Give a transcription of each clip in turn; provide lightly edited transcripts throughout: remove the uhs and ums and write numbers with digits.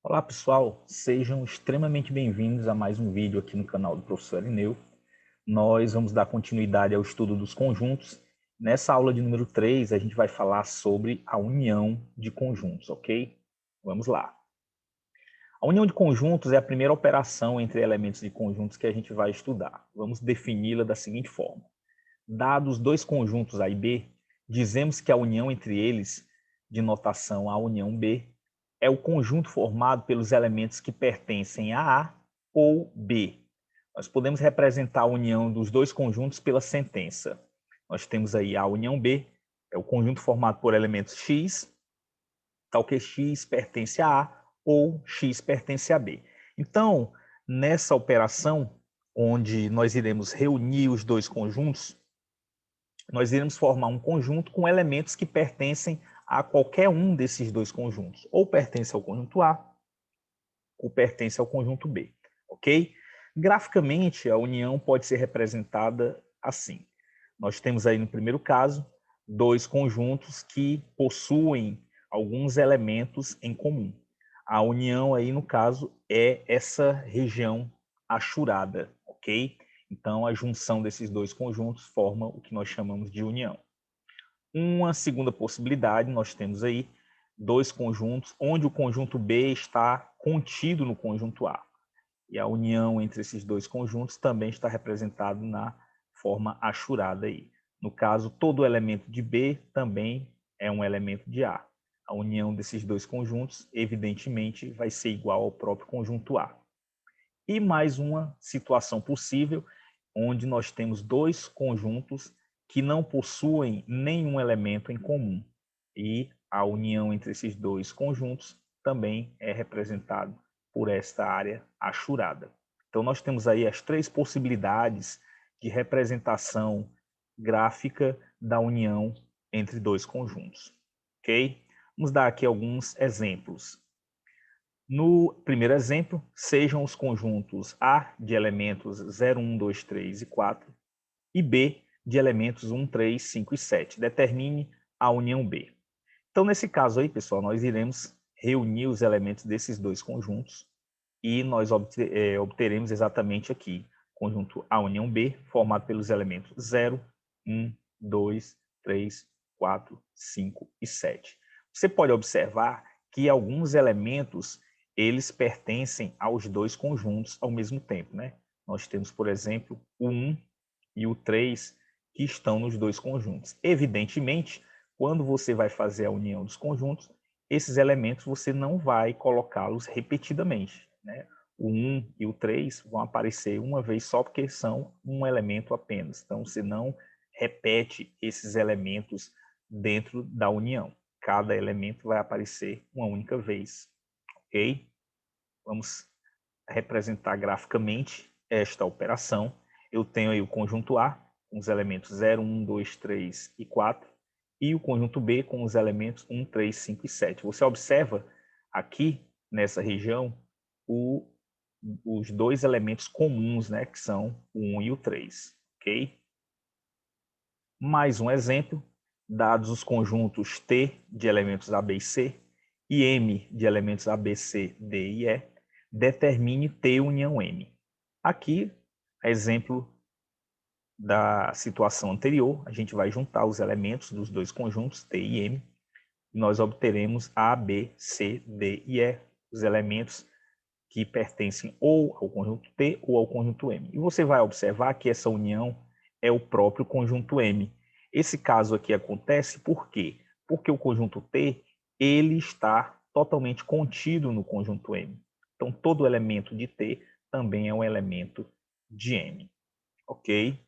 Olá pessoal, sejam extremamente bem-vindos a mais um vídeo aqui no canal do professor Arineu. Nós vamos dar continuidade ao estudo dos conjuntos. Nessa aula de número 3, a gente vai falar sobre a união de conjuntos, ok? Vamos lá. A união de conjuntos é a primeira operação entre elementos de conjuntos que a gente vai estudar. Vamos defini-la da seguinte forma. Dados dois conjuntos A e B, dizemos que a união entre eles, de notação A união B, é o conjunto formado pelos elementos que pertencem a A ou B. Nós podemos representar a união dos dois conjuntos pela sentença. Nós temos aí A união B, é o conjunto formado por elementos X, tal que X pertence a A ou X pertence a B. Então, nessa operação, onde nós iremos reunir os dois conjuntos, nós iremos formar um conjunto com elementos que pertencem a qualquer um desses dois conjuntos. Ou pertence ao conjunto A, ou pertence ao conjunto B, ok? Graficamente, a união pode ser representada assim. Nós temos aí no primeiro caso, dois conjuntos que possuem alguns elementos em comum. A união aí, no caso, é essa região achurada, ok? Então, a junção desses dois conjuntos forma o que nós chamamos de união. Uma segunda possibilidade, nós temos aí dois conjuntos, onde o conjunto B está contido no conjunto A. E a união entre esses dois conjuntos também está representado na forma achurada aí. No caso, todo elemento de B também é um elemento de A. A união desses dois conjuntos, evidentemente, vai ser igual ao próprio conjunto A. E mais uma situação possível, onde nós temos dois conjuntos que não possuem nenhum elemento em comum. E a união entre esses dois conjuntos também é representada por esta área achurada. Então, nós temos aí as três possibilidades de representação gráfica da união entre dois conjuntos. Ok? Vamos dar aqui alguns exemplos. No primeiro exemplo, sejam os conjuntos A de elementos 0, 1, 2, 3 e 4 e B de elementos 1, 3, 5 e 7. Determine a união B. Então, nesse caso aí, pessoal, nós iremos reunir os elementos desses dois conjuntos e nós obteremos exatamente aqui conjunto A união B, formado pelos elementos 0, 1, 2, 3, 4, 5 e 7. Você pode observar que alguns elementos eles pertencem aos dois conjuntos ao mesmo tempo, né? Nós temos, por exemplo, o 1 e o 3 que estão nos dois conjuntos. Evidentemente, quando você vai fazer a união dos conjuntos, esses elementos você não vai colocá-los repetidamente, né? O 1 e o 3 vão aparecer uma vez só porque são um elemento apenas. Então, você não repete esses elementos dentro da união. Cada elemento vai aparecer uma única vez, ok? Vamos representar graficamente esta operação. Eu tenho aí o conjunto A com os elementos 0, 1, 2, 3 e 4 e o conjunto B com os elementos 1, 3, 5 e 7. Você observa aqui nessa região os dois elementos comuns, né, que são o 1 e o 3, ok? Mais um exemplo, dados os conjuntos T de elementos A, B e C e M de elementos A, B, C, D e E, determine T união M. Aqui, exemplo da situação anterior, a gente vai juntar os elementos dos dois conjuntos, T e M, e nós obteremos A, B, C, D e E, os elementos que pertencem ou ao conjunto T ou ao conjunto M. E você vai observar que essa união é o próprio conjunto M. Esse caso aqui acontece por quê? Porque o conjunto T ele está totalmente contido no conjunto M. Então, todo elemento de T também é um elemento de M. Ok?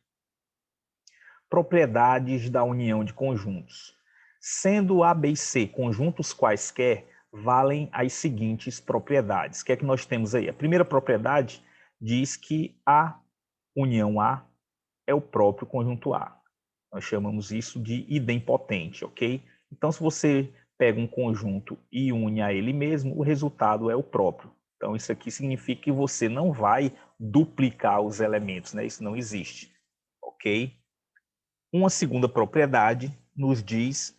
Propriedades da união de conjuntos. Sendo A, B e C conjuntos quaisquer, valem as seguintes propriedades. O que é que nós temos aí? A primeira propriedade diz que a união A é o próprio conjunto A. Nós chamamos isso de idempotente, ok? Então, se você pega um conjunto e une a ele mesmo, o resultado é o próprio. Então, isso aqui significa que você não vai duplicar os elementos, né? Isso não existe, ok? Uma segunda propriedade nos diz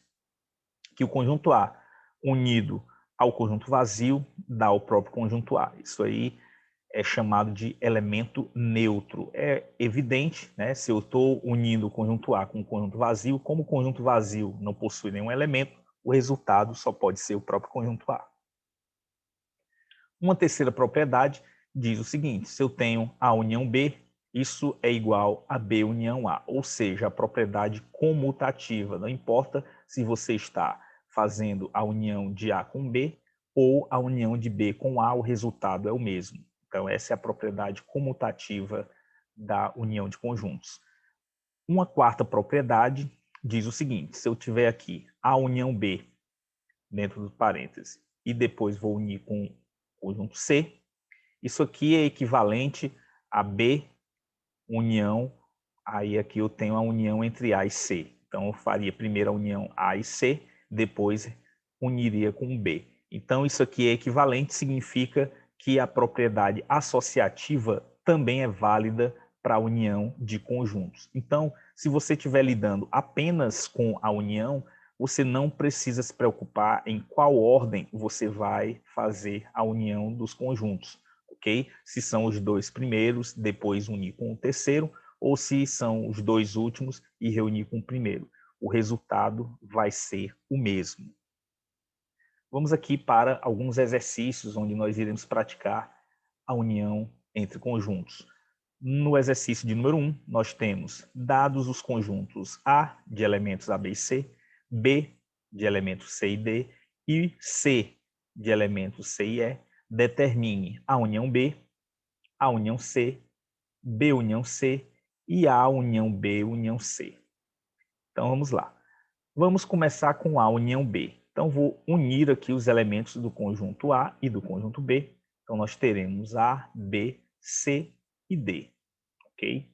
que o conjunto A unido ao conjunto vazio dá o próprio conjunto A. Isso aí é chamado de elemento neutro. É evidente, né? Se eu estou unindo o conjunto A com o conjunto vazio, como o conjunto vazio não possui nenhum elemento, o resultado só pode ser o próprio conjunto A. Uma terceira propriedade diz o seguinte: se eu tenho A união B, isso é igual a B união A, ou seja, a propriedade comutativa. Não importa se você está fazendo a união de A com B ou a união de B com A, o resultado é o mesmo. Então, essa é a propriedade comutativa da união de conjuntos. Uma quarta propriedade diz o seguinte: se eu tiver aqui A união B dentro do parêntese e depois vou unir com o conjunto C, isso aqui é equivalente a B união, aí aqui eu tenho a união entre A e C. Então, eu faria primeiro a união A e C, depois uniria com B. Então, isso aqui é equivalente, significa que a propriedade associativa também é válida para a união de conjuntos. Então, se você estiver lidando apenas com a união, você não precisa se preocupar em qual ordem você vai fazer a união dos conjuntos. Okay? Se são os dois primeiros, depois unir com o terceiro, ou se são os dois últimos e reunir com o primeiro. O resultado vai ser o mesmo. Vamos aqui para alguns exercícios onde nós iremos praticar a união entre conjuntos. No exercício de número 1, nós temos dados os conjuntos A de elementos A, B e C, B de elementos C e D e C de elementos C e E, determine a união B, a união C, B união C e A união B união C. Então vamos lá. Vamos começar com A união B. Então vou unir aqui os elementos do conjunto A e do conjunto B. Então nós teremos A, B, C e D. Ok?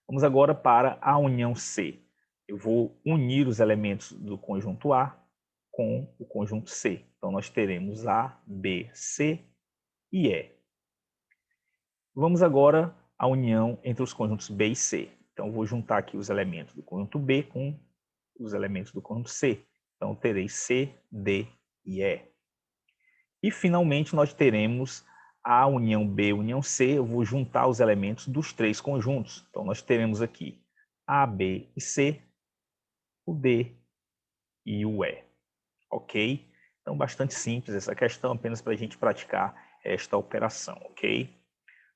Vamos agora para a união C. Eu vou unir os elementos do conjunto A com o conjunto C. Então nós teremos A, B, C e E. Vamos agora à união entre os conjuntos B e C. Então vou juntar aqui os elementos do conjunto B com os elementos do conjunto C. Então terei C, D e E. E finalmente nós teremos a união B, união C. Eu vou juntar os elementos dos três conjuntos. Então nós teremos aqui A, B e C, o D e o E. Ok? Então bastante simples essa questão, apenas para a gente praticar esta operação, ok?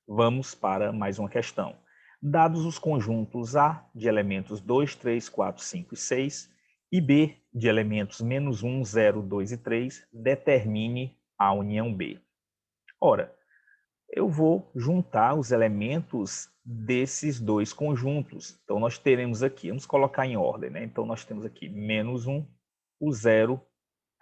Vamos para mais uma questão. Dados os conjuntos A de elementos 2, 3, 4, 5 e 6 e B de elementos menos 1, 0, 2 e 3, determine a união B. Ora, eu vou juntar os elementos desses dois conjuntos. Então, nós teremos aqui, vamos colocar em ordem, né? Então, nós temos aqui menos 1, o 0,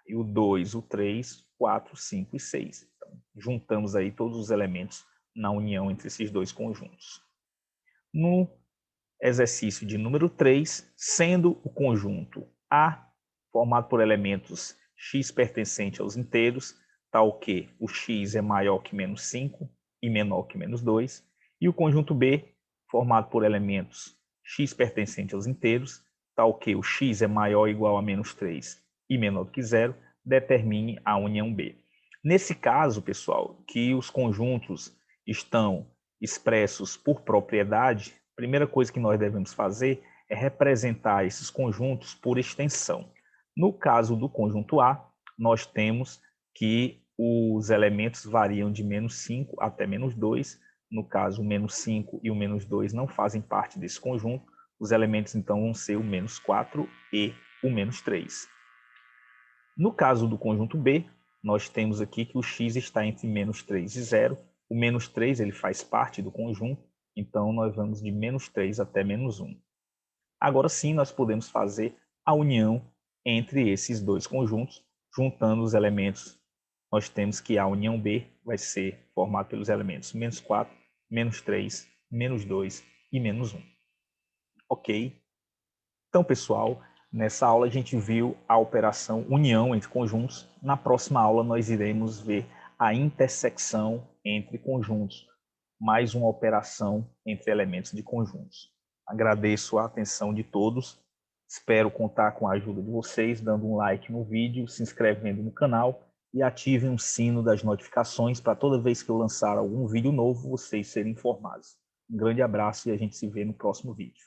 e o 2, o 3, 4, 5 e 6. Então, juntamos aí todos os elementos na união entre esses dois conjuntos. No exercício de número 3, sendo o conjunto A formado por elementos x pertencente aos inteiros, tal que o x é maior que menos 5 e menor que menos 2, e o conjunto B formado por elementos x pertencente aos inteiros, tal que o x é maior ou igual a menos 3 e menor do que 0, determine a união B. Nesse caso, pessoal, que os conjuntos estão expressos por propriedade, a primeira coisa que nós devemos fazer é representar esses conjuntos por extensão. No caso do conjunto A, nós temos que os elementos variam de menos 5 até menos 2. No caso, o menos 5 e o menos 2 não fazem parte desse conjunto. Os elementos, então, vão ser o menos 4 e o menos 3. No caso do conjunto B, nós temos aqui que o x está entre menos 3 e 0. O menos 3 ele faz parte do conjunto, então nós vamos de menos 3 até menos 1. Agora sim, nós podemos fazer a união entre esses dois conjuntos, juntando os elementos. Nós temos que a união B vai ser formada pelos elementos menos 4, menos 3, menos 2 e menos 1. Ok? Então, pessoal, nessa aula a gente viu a operação união entre conjuntos. Na próxima aula nós iremos ver a intersecção entre conjuntos, mais uma operação entre elementos de conjuntos. Agradeço a atenção de todos, espero contar com a ajuda de vocês, dando um like no vídeo, se inscrevendo no canal e ativem o sino das notificações para toda vez que eu lançar algum vídeo novo, vocês serem informados. Um grande abraço e a gente se vê no próximo vídeo.